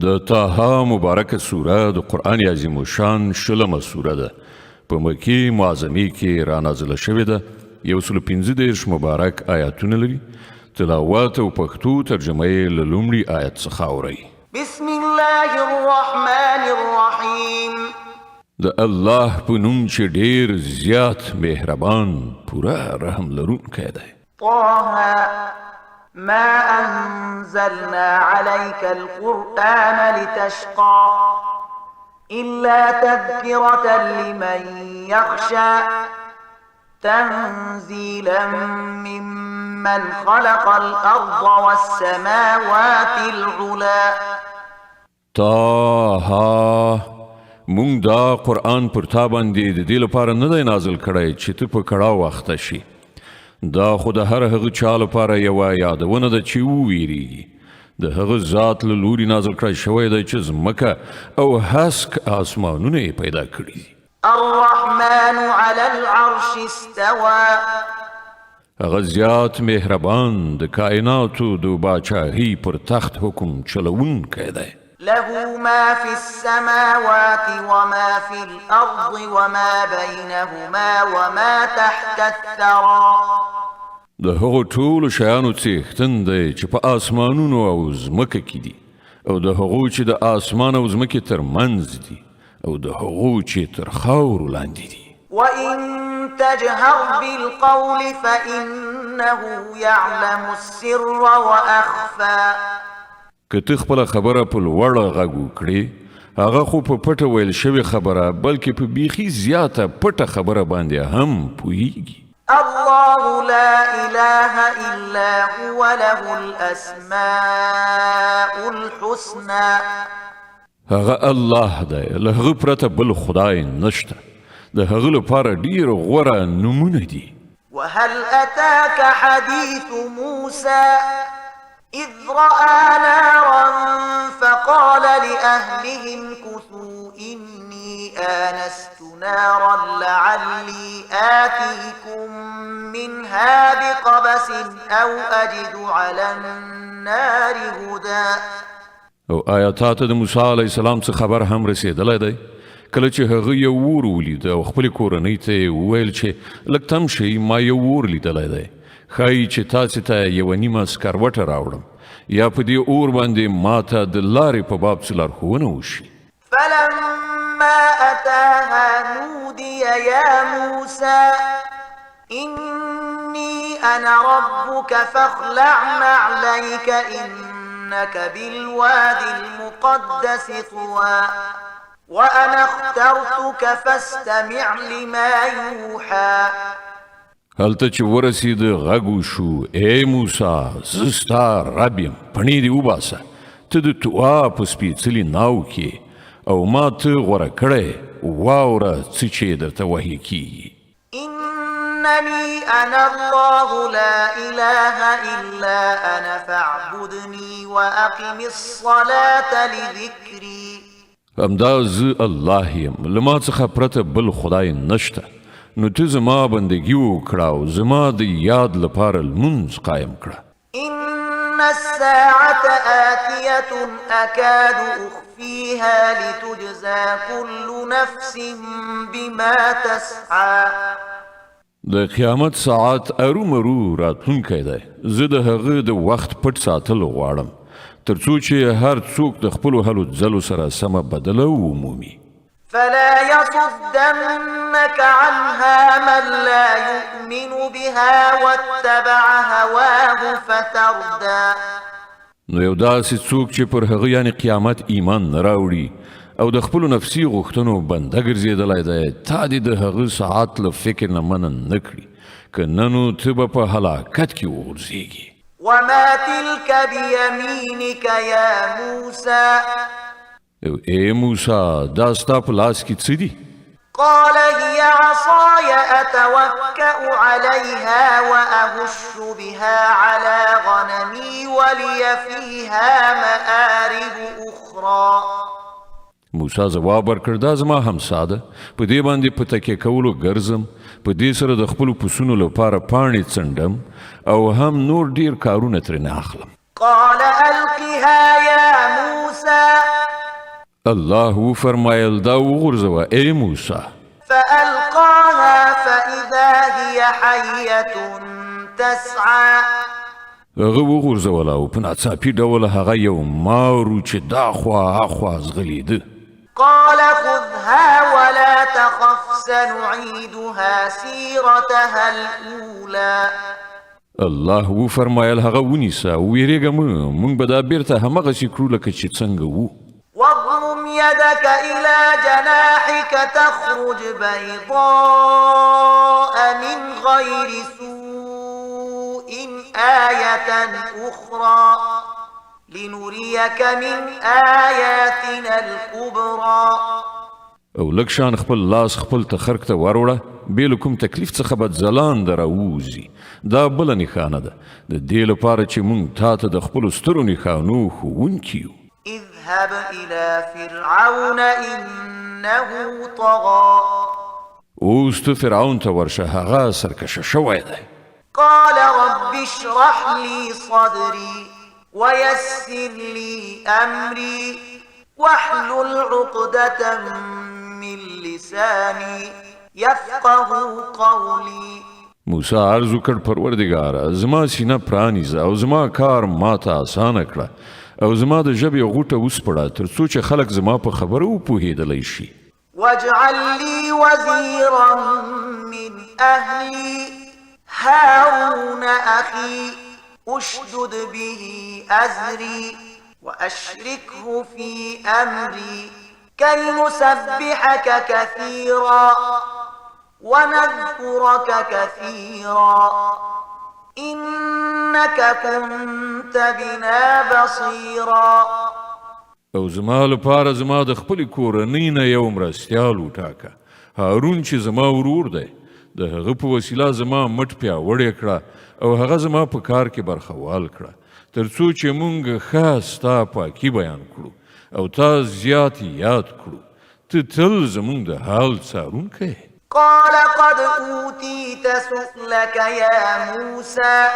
د طه مبارکه سوره د قرآن عظیم الشان شلمه سوره ده. په مکې معظمې کې رانازله شوې ده. 115 مبارک آیاتونه لري. تلاوت او پښتو ترجمه یې له لومړي آیت څخه اورئ. بسم الله الرحمن الرحیم. د الله په نوم چې ډېر زیات مهربان پوره رحم لرونکی دی. طه ما أنزلنا عليك القرآن لتشقى إلا تذكرة لمن يخشى تنزيلا ممن خلق الأرض والسماوات العلى. طه مونږ دا قرآن پر تا باندې د دې لپاره نه دی نازل کړی چې ته په کړاو اخته شي. دا خو د هر هغه چا لپاره یوه یادونه ده چې وویریږي. د هغه ذات له لوري نازل کړی شوی دی چې ځمکه او هسک آسمانونه یې پیدا کړي دي. الرحمن على العرش استوى. هغه زیات مهربان د کائناتو د باچاهي پر تخت حکم چلوونکی دی. له ما في السماوات وما في الأرض وما بينهما وما تحت الثرى. د هغو ټولو شیانو څښتن دی چې په آسمانونو او ځمکه کې دي، او د هغو چې د آسمان او ځمکې ترمنځ دي، او د هغو چې تر خاورو لاندې دي. وإن تجهر بالقول فإنه يعلم السر وأخفى. که ته خپله خبره په لوړه غږ وکړې، هغه خو په پټه ویل شوې خبره بلکې په بیخي زیاته پټه خبره باندې هم پوهیږي. الله لا إله إلا هو له الأسماء الحسنى. هغه الله دی، له هغه پرته بل خدای نشته. د هغه لپاره ډېر غوره نومونه دي. وهل أتاك حديث موسى إذ رأى نارا فقال لأهلهم كثوا إني آنست نارا لعلي آتيكم منها بقبس أو أجد على النار هدى. او آیاتات د موسی علیه السلام څخه خبر هم رسېدلی دی. کله چې هغه یو اور ولید او خپلې کورنۍ ته یې وویل چې لږ تم شئ، ما یو اور لیدلی دی. ښایي چې تاسې ته یوه نیمه سکروټه راوړم یا په دې اور باندې ماته د لارې په باب څه لارښوونه وشي. فلما أتاها نودي يا موسى إني أنا ربك فاخلع نعليك إنك بالوادي المقدس طوى وأنا اخترتك فاستمع لما يوحى. هلته چې ورسېده غږ وشو، ای موسی، زه ستا رب یم، پڼې دې وباسه. ته د طوا په سپېڅلي ناو کې او ما ته غوره کړی، واوره څه چې درته وحي کېږي. إنني أنا الله لا إله إلا أنا فاعبدني وأقم الصلاة لذكري. همدا زه الله یم، له ما څخه پرته بل خدای نشته. نو ته زما بندگی وکړه او زما د یاد لپاره لمونځ قایم کړه. إن الساعة آتية أكاد أخفيها لتجزى كل نفس بما تسعى. د قیامت ساعت ارومرو راتلونکی دی. زه د هغه د وخت پټ ساتل غواړم تر څو چې هر څوک د خپلو هلو ځلو سره سمه بدله ومومي. فلا يصدنك عنها من لا يؤمن بها واتبع هواه فتردى. نو یو داسې څوک چې پر هغه یعنی قیامت ایمان نه راوړي او د خپلو نفسي غوښتنو بنده ګرځېدلی دی، تا دې د هغه ساعت له فکر نه منع نه کړي، که نه نو ته به په هلاکت کې وغورځېږي. وما تلك بيمينك يا موسى. ای موسی، دا ستا په لاس کې څه دي؟ قال هي عصاي أتوكأ عليها وأهش بها على غنمي ولي فيها مآرب أخرى. موسی ځواب ورکړ، دا زما همسا ده، په دې باندې په تکیه کولو ګرځم، په دې سره د خپلو پسونو لپاره پاڼې څنډم او هم نور ډیر کارونه ترېنه اخلم. قال ألقها يا موسى الله وفرمایل دا وغورځوه ای موسی. فألقاها فإذا هي حية تسعى هغه وغورځوله او په ناڅاپي ډول هغه یو مارو چې دا خوا اخوا ځغلېده. قال خذها ولا تخف سنعيدها سيرتها الأولى الله وفرمایل هغه ونیسه ویرېږه مه، موږ به دا بیرته همغسې کړو لکه چې څنګه وو. واضم يدك إلى جناحك تخرج بيضاء من غير سوء آية أخرى لنريك من آياتنا الكبرى. او لږ شان خپل لاس خپل تخرک ته وروړه، بې له کوم تکلیف څخه به ځلانده راووځي. دا بله نښانه ده د دې لپاره چې موږ تا ته د خپلو سترو نښانو ښوونکي یو. اذهب إلى فرعون إنه طغى اوس ته فرعون ته ورشه، هغه سرکشه شوی دی. قال رب اشرح لي صدري ويسر لي أمري واحلل عقدة من لساني يفقه قولي. موسی عرض وکړ پروردګاره زما سینه پرانیزه او زما کار ماته اسانه کړه او زما د ژبې غوټه وسپړه تر څو چې خلک زما په خبرو وپوهېدلی شي. واجعل لي وزيرا من أهلي هارون أخي أشدد به أزري وأشركه في أمري كي نسبحك كثيرا ونذكرك كثيرا إنك كنت بنا بصيرا. او زما لپاره زما د خپلې کورنۍ نه یو مرستیال وټاکه، هارون چې زما ورور دی. د هغه په وسیله زما مټ پیاوړی کړه او هغه زما په کار کې برخوال کړه تر څو چې مونږ ښه ستا پاکي بیان کړو او تا زیات یاد کړو. ته تل زمونږ د حال څارونکی. قال قد أوتيت سؤلك يا موسى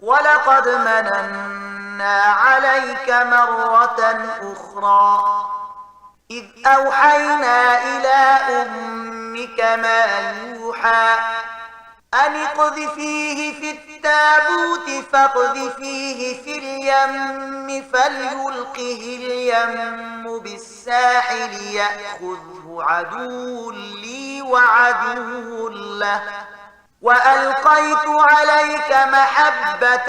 ولقد مننا عليك مرة أخرى إذ أوحينا إلى أمك ما يوحى أن اقذفيه في التابوت فاقذفيه في اليم فليلقه اليم بالساحل يأخذه عدو لي وعدو له وألقيت عليك محبة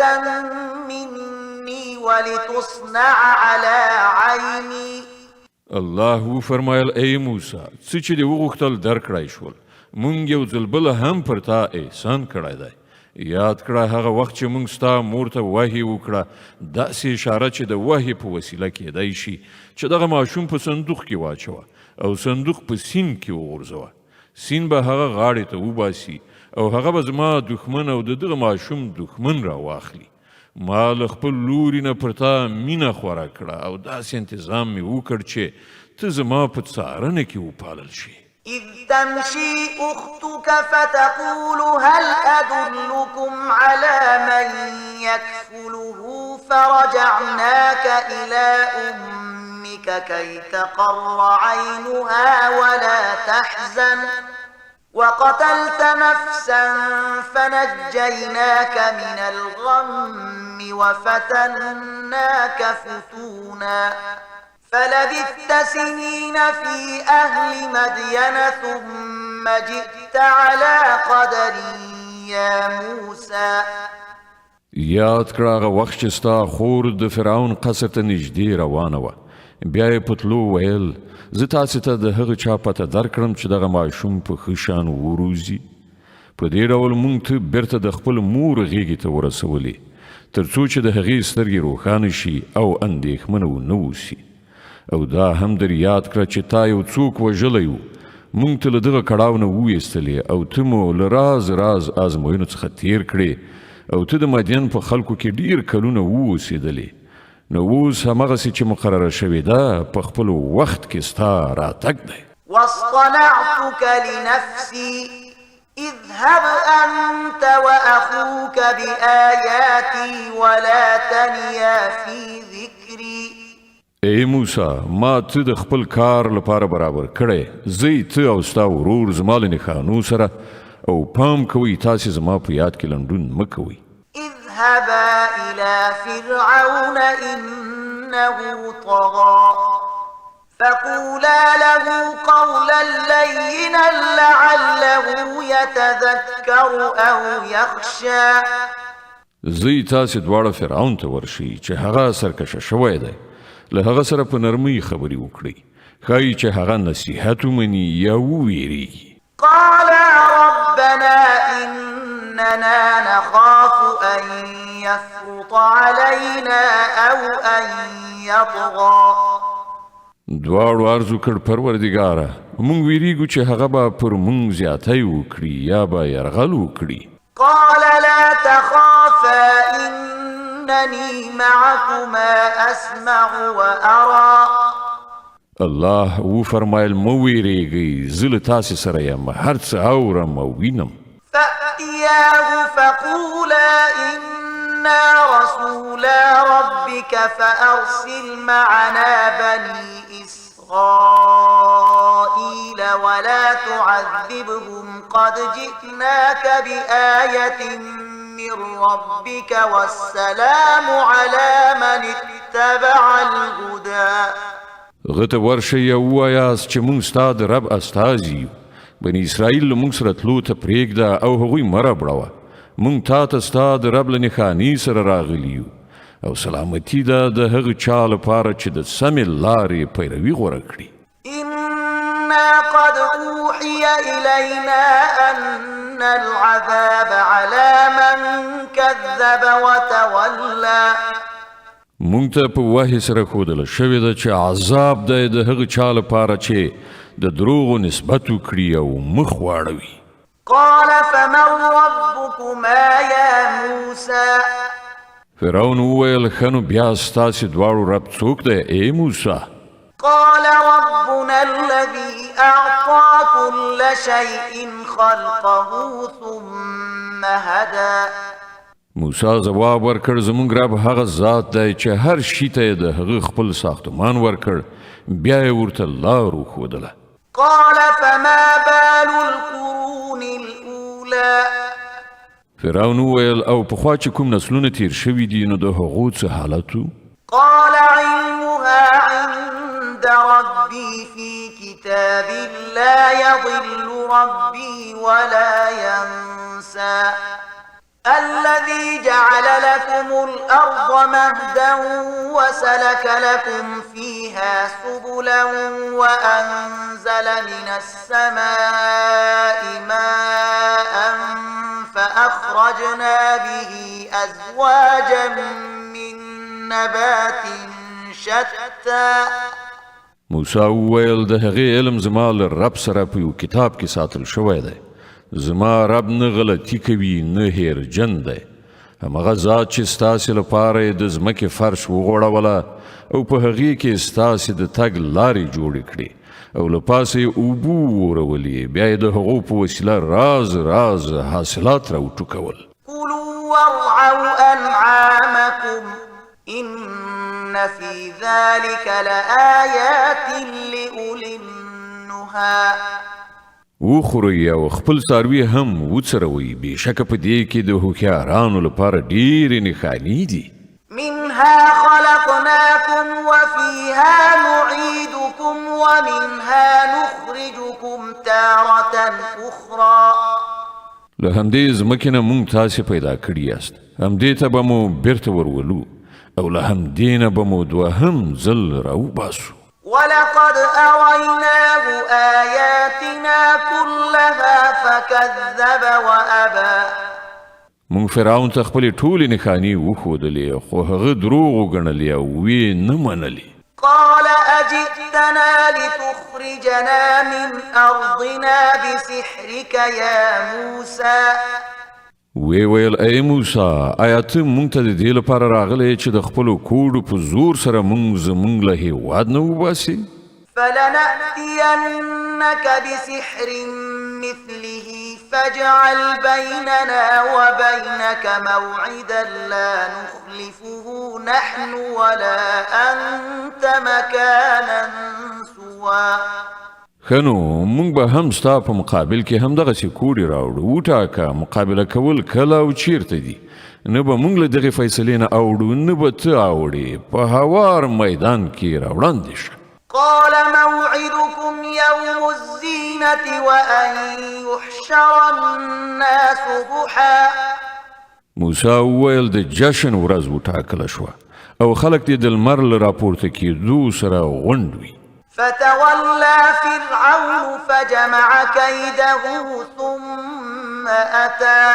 مني ولتصنع على عيني. الله فرمایل ای موسی څه چې دې وغوښتل درکړی شول، مونږ یو ځل بله هم پر تا احسان کړی دی. یاد کړه هغه وخت چې مونږ ستا مور ته وحي وکړه، داسې اشاره چې د وحي په وسیله کیدی شي چې دغه ماشوم په صندوق کې واچوه او صندوق په سیند کې وغورځوه. سیند به هغه غاړې ته وباسي او هغه به زما دښمن او د دغه ماشوم دښمن راواخلي. ما له خپل لوري نه پر تا مینه خوره کړه او داسې انتظام مې وکړ چې ته زما په څارنه کې وپالل شي. إذ تمشي أختك فتقول هل أدلكم على من يكفله فرجعناك إلى أمك كي تقر عينها ولا تحزن وقتلت نفسا فنجيناك من الغم وفتناك فتونا فلبثت سنين في أهل مدين ثم جئت على قدر يا موسى. یاد کړه هغه وخت چې ستا خور د فرعون قصر ته نږدې روانه وه، بیا یې په تلو ویل زه تاسې ته د هغه چا پته درکړم چې دغه ماشوم په ښه شان وروزي. په دې ډول موږ ته بیرته د خپل مور غېږې ته ورسولې تر څو چې د هغې سترګې روښانه شي او اندېښمنه ونه اوسي. او دا هم در یاد کړه چې تا یو څوک وژلی و، موږ ته له دغه کړاو نه وویستلې او ته مو له راز راز ازموینو څخه تیر کړې او ته د مدین په خلکو کې ډیر کلونه واوسېدلې. نو اوس همغسې چې مقرره شوې ده په خپل وخت کې ستا راتګ دی. واصطنعتك لنفسي اذهب أنت وأخوك بآياتي ولا تنيا في ذكري. ای موسی ما ته د خپل کار لپاره برابر کړی زه ته او ستا ورور زما له نښانو سره او پام کوئ تاسې زما په یاد کې لنډون مه کوئ اذهبا إلى فرعون إنه طغى فقولا له قولا لينا لعله يتذكر أو يخشى زی تاسې دواړه فرعون ته ورشي چې هغه سرکشه شوی دی له هغه سره په نرمۍ خبرې وکړئ ښایي چې هغه نصیحت ومني یا وویریږي قالا ربنا إننا نخاف أن يفرط علينا أو أن يطغى دواړو عرض وکړ پروردګاره موږ ویریږو چې هغه به پر موږ زیاتی وکړي یا به یرغل وکړي قال لا تخافا إنني معكما أسمع وأرى الله وفرمایل مو ویریږئ زه له تاسې سره یم هر څه اورم او وینم فأتياه فقولا إنا رسولا ربك فأرسل معنا بني إسرائيل ولا تعذبهم قد جئناك بآية من ربك والسلام على من اتبع الهدى غته ورشي او وایاست چې مونږ ستا د رب استازي یو بني اسرائیل له مونږ سره تلو ته پرېږده او هغوی مه ربړوه مونږ تا ته ستا د رب له نښانې سره راغلي یو او سلامتي ده د هغه چا لپاره چې د سمې لارې پیروي غوره کړي إنا قد أوحي إلينا أن العذاب على من كذب وتولى مونږ ته په وحي سره ښودله شوې ده چې عذاب دی د هغه چا لپاره چې د دروغو نسبت وکړي او مخ واړوي قال فمن ربكما يا موسى فرعون وویل ښه نو بیا ستاسې دواړو رب څوک دی ای موسی قال ربنا الذي أعطى كل شيء خلقه ثم هدى موسی ځواب ورکړ زموږ رب هغه ذات دی چې هر شي ته یې د هغه خپل ساختمان ورکړ بیا یې ورته لار وښودله قال فما بال القرون الأولى فرعون وویل او پخوا چې کوم نسلونه تیر شوي دي نو د هغو څه حالت و قال علمها عند ربي في كتاب لا يضل ربي ولا ينسى الذي جعل لكم الأرض مهدا وسلك لكم فيها سبلا وأنزل من السماء ماء فأخرجنا به أزواجا من نبات شتى موسی وویل د هغې علم زما له رب سره په یو کتاب کې ساتل شوی دی زما رب نه غلطي کوي نه هیرجن دی همغه ذات چې ستاسې لپاره یې د ځمکې فرش وغوړوله او په هغې کې ستاسې د تګ لارې جوړې کړې او له پاسه یې اوبه وورولې بیا یې د هغو په وسیله راز راز حاصلات راوټوکول كلوا وارعوا أنعامكم إن في ذلك لآيات لأولي النهى وخورئ او خپل څاروي هم وڅروئ بېشکه په دې کې د هوښیارانو لپاره ډېرې نښانې دي منها خلقناكم وفيها نعيدكم ومنها نخرجكم تارة أخرى له همدې ځمکې نه موږ تاسې پیدا کړي یاست همدې ته به مو بیرته ورولو او له همدې نه به مو دوهم ځل راوباسو ولقد أريناه آياتنا كلها فكذب وأبى مونږ فرعون ته خپلې ټولې نښانې وښودلې خو هغه دروغ وګڼلې او ویې نه منلې قال أجئتنا لتخرجنا من أرضنا بسحرك يا موسى وی ویل ای موسی آیا ته مونږ ته د دې لپاره راغلی چې د خپلو کوډو په زور سره مونږ زمونږ له هېواد نه وباسې فلنأتينك بسحر مثله فاجعل بيننا وبينك موعدا لا نخلفه نحن ولا أنت مكانا سوى. خنو مونږ به هم ستا په مقابل کې هم دغسې کوډې راوړو وټاکه مقابله کول کله او چیرته دي نه به مونږ له دغې فیصلې نه اوړو نه به ته اوړې په هوار میدان کې راوړاندې شه. قال موعدكم يوم الزينة وأن يحشر الناس ضحى. موسی وویل د جشن ورځ وټاکله شوه او خلک دې د لمر له راپورته کېدو سره غونډ وي. فتولى فرعون فجمع كيده ثم أتى.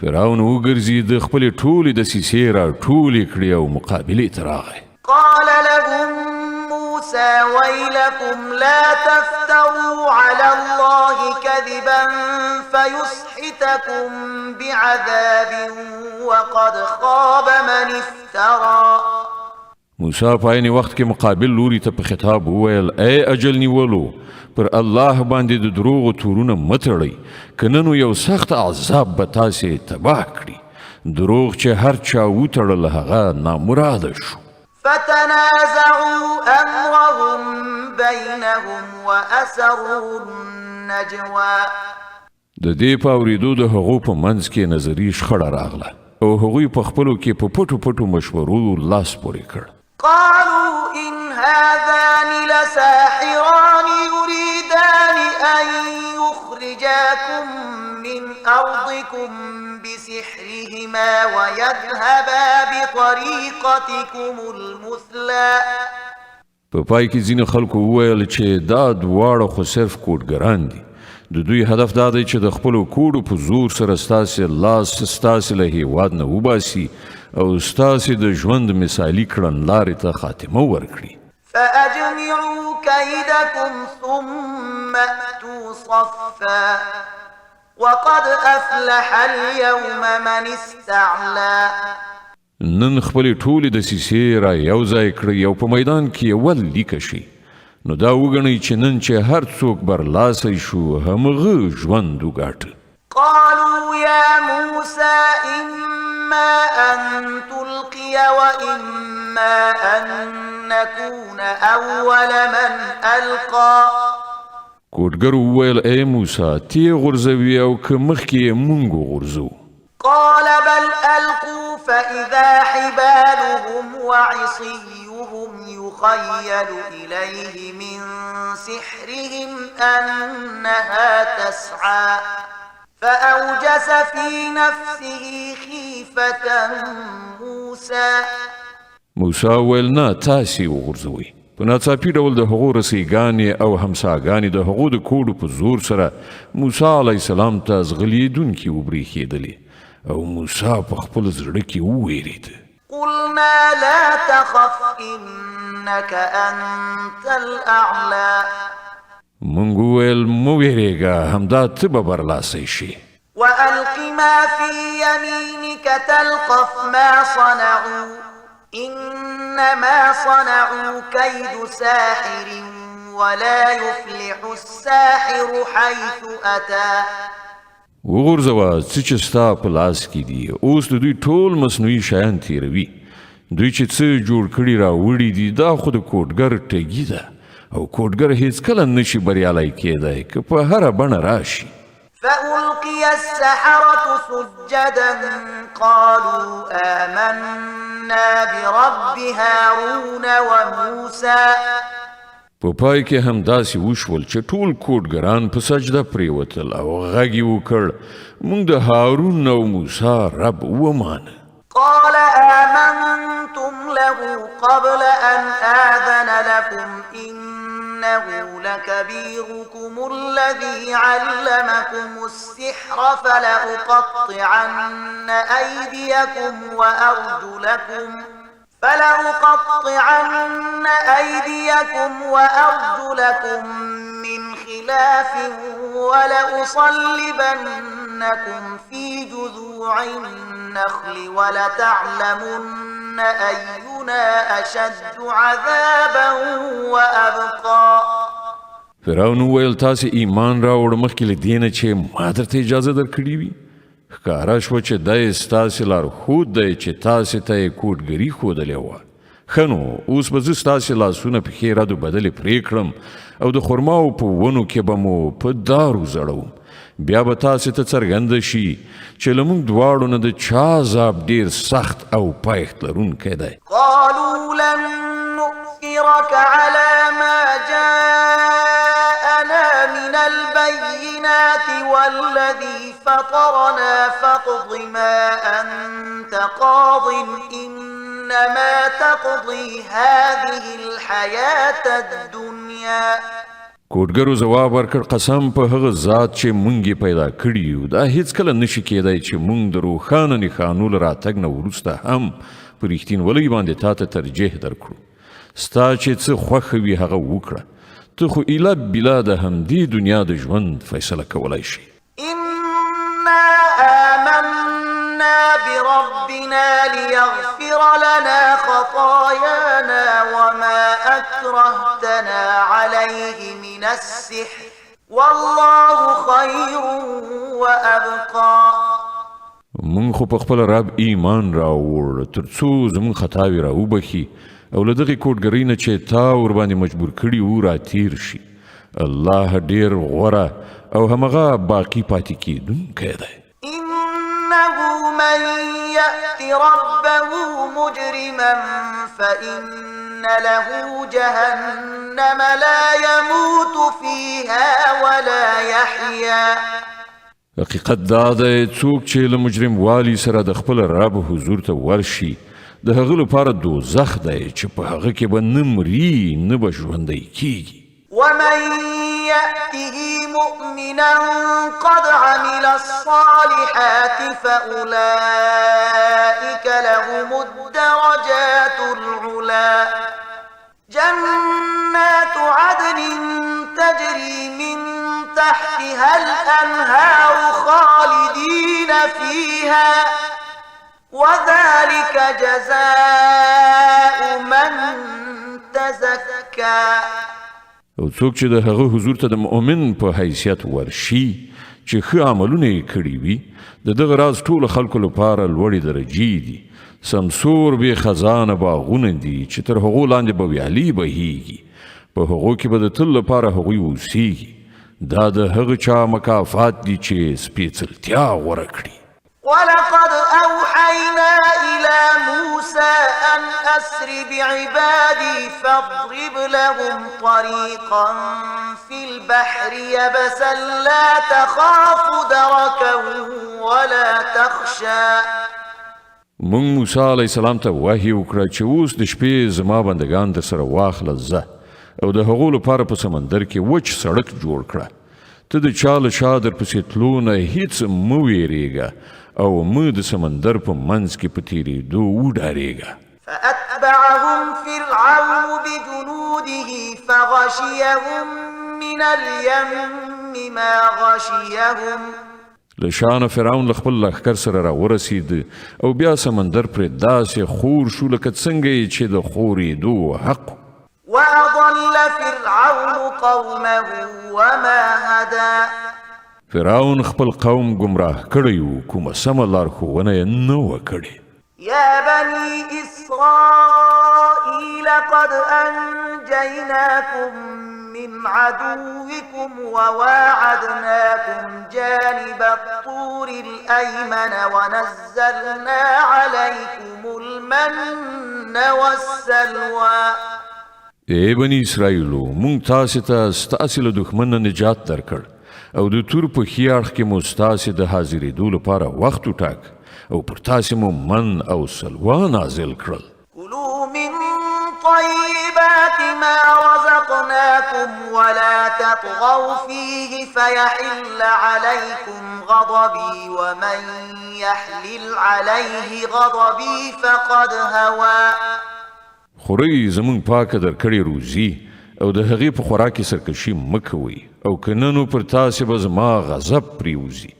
فرعون وګرځېد خپلې ټولې دسیسې راټولې کړې او مقابلې ته راغی. قال لهم موسى ويلكم لا تفتروا على الله كذبا فيسحتكم بعذاب وقد خاب من افترى. موسی په عین وخت کې مقابل لوري ته په خطاب وویل ای اجل نیولو پر الله باندې د دروغو تورونه مه تړئ که نه نو یو سخت عذاب به تاسې تباه کړي. دروغ چې هر چا وتړل هغه نامراده شو. فتنازعوا أمرهم بينهم وأسروا النجوى. د دې په اورېدو د هغو په منځ کې نظري شخړه راغله او هغوی په خپلو کې په پټو پټو مشورو لاس پورې کړ. قالوا إن هذان لساحران يريدان أن يخرجاكم من أرضكم بسحرهما ويذهبا بطريقتكم المثلى. په پای کې ځینې خلکو وویل چې دا دواړه خو صرف کوډګران دي. د دوی هدف دا دی چې د خپلو کوډو په زور سره ستاسې لاس ستاسې له هېواد نه وباسي او ستاسې د ژوند مثالي کړنلارې ته خاتمه ورکړي. فأجمعوا كيدكم ثم أتوا صفا وقد أفلح اليوم من استعلى. نن خپلې ټولې دسیسې را یو ځای کړئ او په میدان کې یې ولیکه شي نو دا وګڼئ چې نن چې هر څوک برلاسی شو همغه ژوند وګاټه. قالوا يا موسى إما أن تلقي وإما أن نكون أول من ألقى. کوډګر وویل ای موسی تی غورځوي او که مخکې یې مونږ وغورځو. قال بل ألقوا فإذا حبالهم وعصيهم يخيل إليه من سحرهم أنها تسعى فأوجس في نفسه خيفة موسى. موسی وویل نه تاسې وغورځوئ. په ناڅاپي ډول د هغو رسیګانې او همساګانې د هغو د کوډو په زور سره موسی علیه السلام ته ځغلېدونکې وبرېښېدلې او موسی په خپل زړه کې وویرېد. قلنا لا تخف إنك أنت الأعلى. مونږ وویل مه ویرېږه همدا ته به برلاسی شي. وألق ما في يمينك تلقف ما صنعوا إنما صنعوا كيد ساحر ولا يفلح الساحر حيث أتى. وغورځوه څه چې ستا په لاس کې دي اوس د دوی ټول مصنوعي شیان تیروي. دوی چې څه جوړ کړي راوړي دي دا خو د کوډګر ټګي ده او کوډګر هیڅکله نشي بریالی کېدی که په هره بڼه راشي. فألقي السحرة سجدا قالوا آمنا برب هارون وموسى. په پای کې هم داسې وشول چې ټول کوډګران په سجده پریوتل او غږ یې وکړ موږ د هارون او موسی رب ومانه. قال آمنتم له قبل أن آذن لكم إنه لكبيركم الذي علمكم السحر فلأقطعن أيديكم وأرجلكم من خلاف ولأصلبنكم في جذوع النخل ولتعلمن أينا أشد عذابا وأبقى. فرعون وویل تاسې ایمان راوړ مخکې له دې نه چې ما درته اجازه درکړې وي ښکاره شوه چې دی ستاسې لارښود دی چې تاسې ته یې کوډګري ښودلې وه ښه نو اوس به زه ستاسې لاسونه پښې ردو بدلې پرې کړم او د خرماو په ونو کې به مو په دارو زړوم بیا به تاسې ته څرګنده شي چې له موږ دواړو نه د چا عذاب ډېر سخت او پایښت لرونکی دی قالوا لن نؤثرك على ما جاءنا من البينات والذي فطرنا فاقض ما أنت قاض إنما تقضي هذه الحياة الدنيا کوډګرو ځواب ورکړ قسم په هغه ذات چې مونږ یې پیدا کړي یو دا هیڅکله نشي کېدی چې مونږ د روښانه نښانو له راتګ نه وروسته هم په رښتینولۍ باندې تا ته ترجیح درکړو ستا چې څه خوښه وي هغه وکړه ته خو ایله بلا د همدې دنیا د ژوند فیصله کولی شي إنا آمنا بربنا ليغفر لنا خطايانا وما أكرهتنا عليه من السحر والله خير وأبقى مونږ خو په خپل رب ایمان راوړ تر څو زموږ خطاوې راوبخي او له دغې کوډګرۍ نه چې تا ورباندې مجبور کړي وو راتېر شي الله ډېر غوره او همغه باقي پاتې کېدونکی دی إنه من يأت ربه مجرما فإن له جهنم لا يموت فيها ولا يحيا حقیقت دا دی څوک چې له مجرم والي سره د خپل رب حضور ته ورشي د هغه لپاره دوزخ دی چې په هغه کې به نه مري نه به ژوندی کیږي ومن يأته مؤمنا قد عمل الصالحات فأولئك لهم الدرجات العلا جنات عدن تجري من تحتها الأنهار خالدين فيها وذلك جزاء من تزكى او څوک چې د هغه حضور ته د مؤمن په حیثیت ورشي چې ښه عملونه یې کړي وي د دغه راز ټولو خلکو لپاره لوړې درجې دي سمسور بې خزانه باغونه دي چې تر هغو لاندې به ویالې بهیږي په هغو کې به د تل لپاره هغوی اوسیږي دا د هغه چا مکافات دي چې سپېڅلتیا غوره کړي ولقد أوحينا إلى موسى أن أسر بعبادي فاضرب لهم طريقا في البحر يبسا لا تخاف دركا ولا تخشى مونږ موسی علیه السلام ته وحی وکړه چې اوس د شپې زما بندگان در سره واخله زه او د هغو لپاره په سمندر کې وچ سړک جوړ کړه ته د چا له شا درپسې تلو نه هیڅ مه ویرېږه او مه د سمندر په منځ کې په تېرېدو وډارېږه فأتبعهم فرعون بجنوده فغشيهم من اليم ما غشيهم له شانه فرعون له خپل لښکر سره راورسېد او بیا سمندر پرې داسې خور شو لکه څنګه یې چې د خورېدو حق وأضل فرعون قومه وما هدى فرعون خپل قوم گمراه کړی و کومه سمه لارښوونه یې نه وه کړې يا بني إسرائيل قد أنجيناكم من عدوكم وواعدناكم جانب الطور الأيمن ونزلنا عليكم المن والسلوى ای بني اسرائیلو مونږ تاسې ته ستاسې له دښمن نه نجات درکړ او د تور په ښي اړخ کې مو ستاسې د حاضرېدو لپاره وخت وټاک او پر تاسې مو من او سلوا نازل کړل كلوا من طيبات ما رزقناكم ولا تطغوا فيه فيحل عليكم غضبي ومن يحلل عليه غضبي فقد هوى خورئ زمونږ پاکه درکړې روزي او د هغې په خوراک کې سرکشي مه کوئ او که نه نو پر تاسې به زما غضب پرېوځي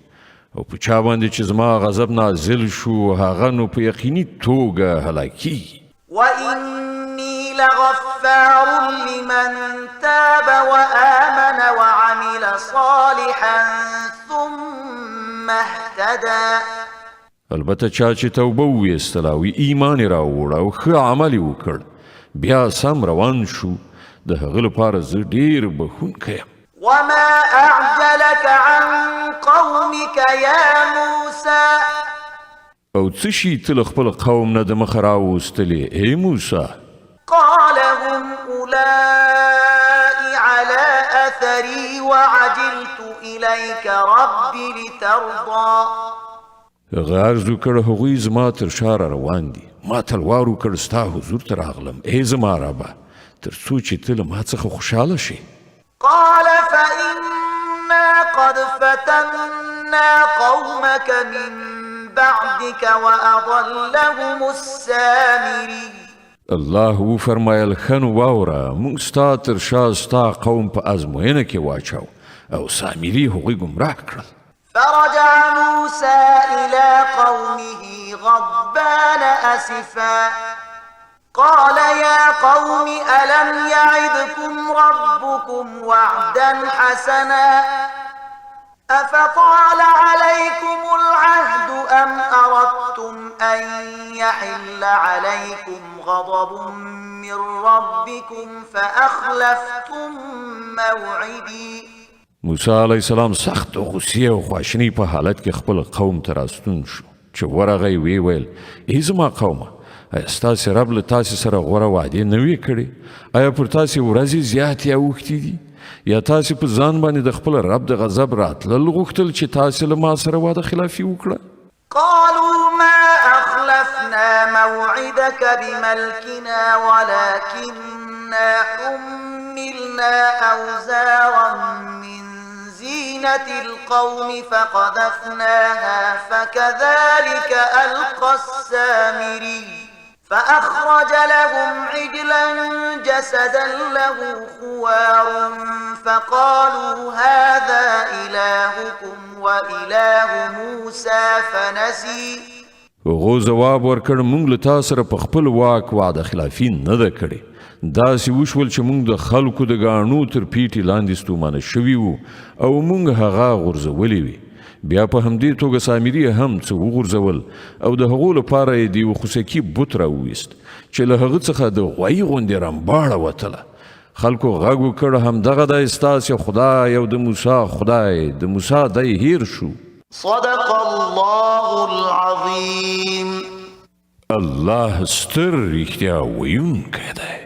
او په چا باندې چې زما غضب نازل شو هغه نو په یقیني توګه هلاکیږي وإني لغفار لمن تاب وآمن اهتدى البته چا چې توبه وویستله او ایمان یې راوړ او ښه عمل یې وکړ بیا سم روان شو د هغه لپاره زه ډېر بخښونکی یم وما أعجلك عن قومك يا موسى او څه شي ته له خپل قوم نه د مخه راوستلې ای موسی قال هم أولئك على أثري وعجلت إليك رب لترضى هغه عرض وکړ هغوی زما تر شا روان دي ما تلوار وکړ ستا حضور ته راغلم ای زما ربه تر څو چې ته له ما څخه خوشحاله شي قال فإنا قد فتنا قومك من بعدك وأضلهم السامري الله وفرمایل ښه نو واوره موږ ستا تر شا ستا قوم په ازموینه کې واچاو او سامري هغوی ګمراه کړل فرجع موسى إلى قومه غضبان أسفا قال يا قوم ألم يعدكم ربكم وعدا حسنا أفطال عليكم العهد أم أردتم أن يحل عليكم غضب من ربكم فأخلفتم موعدي موسی علیه السلام سخت غصې او خواشینۍ په حالت کې خپل قوم ته راستون شو چې ورغی ویې ویل ای زما قومه ایا ستاسې رب له تاسې سره غوره وعدې نه وې کړې ایا پر تاسې ورځې زیاتې اوښتې دي یا تاسې په ځان باندې د خپل رب د غضب راتلل غوښتل چې تاسې له ما سره وعده خلافي وکړه قالوا ما أخلفنا موعدك بملكنا ولكننا حملنا أوزارا من زينة القوم فقذفناها فكذلك ألقى السامري فأخرج لهم عجلا جسدا له خوار فقالوا هذا إلهكم وإله موسى فنسي هغو ځواب ورکړ موږ له تا سره په خپل واک وعده خلافي نه ده کړې داسې وشول چې موږ د خلکو د ګاڼو تر پیټې لاندې ستومانه شوي وو او موږ هغه غورځولې وي بیا په همدې توګه سامري هم څه وغورځول او د هغو لپاره یې د یوه خوسکي بت راوویست چې له هغه څخه د غوایي غوندې رمباړه وتله خلکو غږ وکړ همدغه دی ستاسې خدای او د موسی خدای د موسی دی هیر شو صدق الله العظيم الله ستر رښتیا ویونکی دی